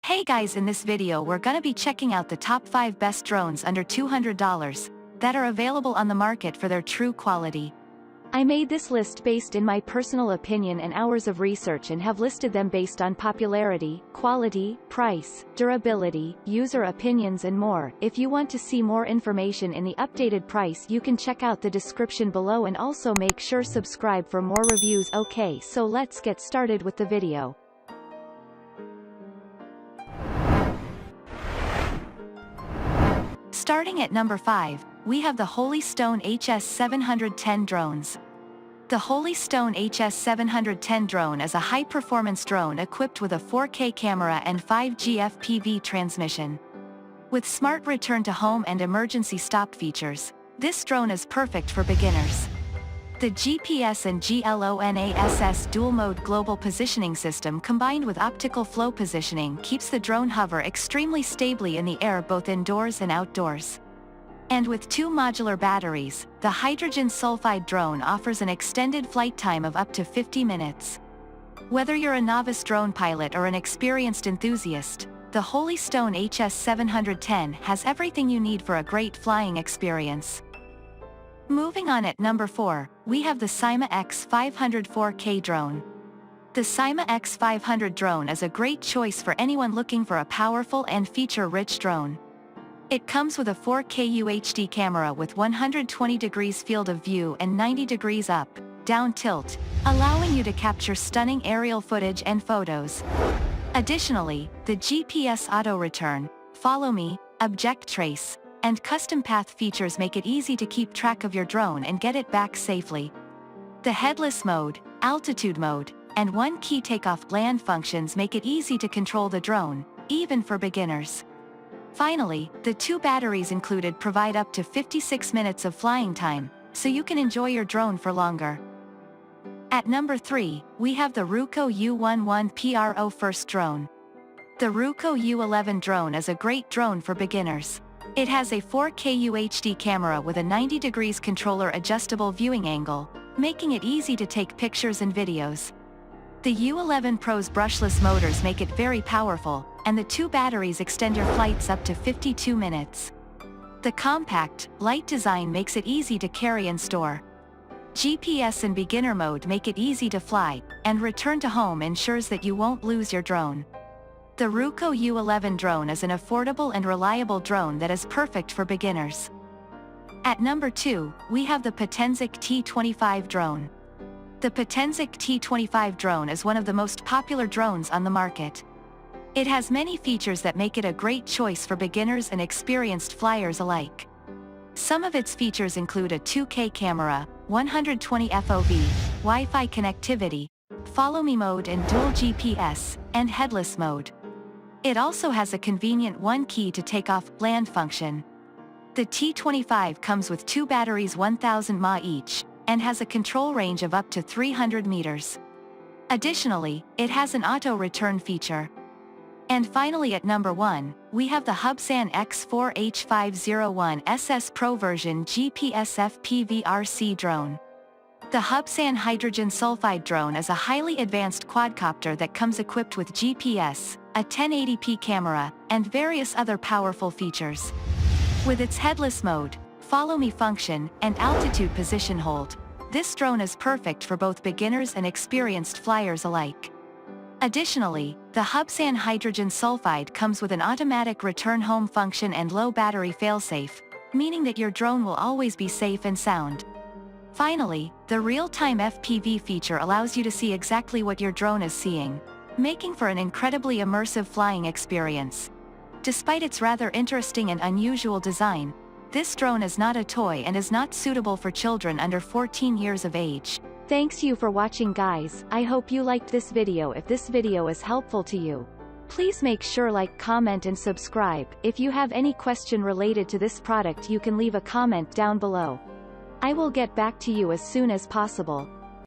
Hey guys, in this video we're gonna be checking out the top 5 best drones under $200 that are available on the market for their true quality. I made this list based in my personal opinion and hours of research and have listed them based on popularity, quality, price, durability, user opinions and more. If you want to see more information in the updated price, you can check out the description below and also make sure subscribe for more reviews. Okay, so let's get started with the video. Starting at number 5, we have the Holystone HS710 drones. The Holystone HS710 drone is a high-performance drone equipped with a 4K camera and 5G FPV transmission. With smart return-to-home and emergency stop features, this drone is perfect for beginners. The GPS and GLONASS dual-mode global positioning system combined with optical flow positioning keeps the drone hover extremely stably in the air both indoors and outdoors. And with 2 modular batteries, the hydrogen sulfide drone offers an extended flight time of up to 50 minutes. Whether you're a novice drone pilot or an experienced enthusiast, the Holystone HS710 has everything you need for a great flying experience. Moving on at number 4, we have the SYMA X500 4K drone. The SYMA X500 drone is a great choice for anyone looking for a powerful and feature-rich drone. It comes with a 4K UHD camera with 120 degrees field of view and 90 degrees up, down tilt, allowing you to capture stunning aerial footage and photos. Additionally, the GPS auto return, follow me, object trace, and custom path features make it easy to keep track of your drone and get it back safely. The headless mode, altitude mode, and one key takeoff land functions make it easy to control the drone, even for beginners. Finally, the 2 batteries included provide up to 56 minutes of flying time, so you can enjoy your drone for longer. At number 3, we have the Ruko U11 PRO first drone. The Ruko U11 drone is a great drone for beginners. It has a 4K UHD camera with a 90 degrees controller adjustable viewing angle, making it easy to take pictures and videos. The U11 Pro's brushless motors make it very powerful, and the 2 batteries extend your flights up to 52 minutes. The compact, light design makes it easy to carry and store. GPS and beginner mode make it easy to fly, and return to home ensures that you won't lose your drone. The Ruko U11 drone is an affordable and reliable drone that is perfect for beginners. At number 2, we have the Potensic T25 Drone. The Potensic T25 drone is one of the most popular drones on the market. It has many features that make it a great choice for beginners and experienced flyers alike. Some of its features include a 2K camera, 120 FOV, Wi-Fi connectivity, follow me mode and dual GPS, and headless mode. It also has a convenient one key to take off land function. The T25 comes with 2 batteries 1000 mAh each, and has a control range of up to 300 meters. Additionally, it has an auto return feature. And finally at number 1, we have the Hubsan X4H501 SS Pro version GPS FPV RC drone. The Hubsan hydrogen sulfide drone is a highly advanced quadcopter that comes equipped with GPS, a 1080p camera, and various other powerful features. With its headless mode, follow me function, and altitude position hold, this drone is perfect for both beginners and experienced flyers alike. Additionally, the Hubsan hydrogen sulfide comes with an automatic return home function and low battery failsafe, meaning that your drone will always be safe and sound. Finally, the real-time FPV feature allows you to see exactly what your drone is seeing, making for an incredibly immersive flying experience. Despite its rather interesting and unusual design, this drone is not a toy and is not suitable for children under 14 years of age. Thanks you for watching guys, I hope you liked this video. If this video is helpful to you, please make sure like, comment and subscribe. If you have any question related to this product you can leave a comment down below. I will get back to you as soon as possible.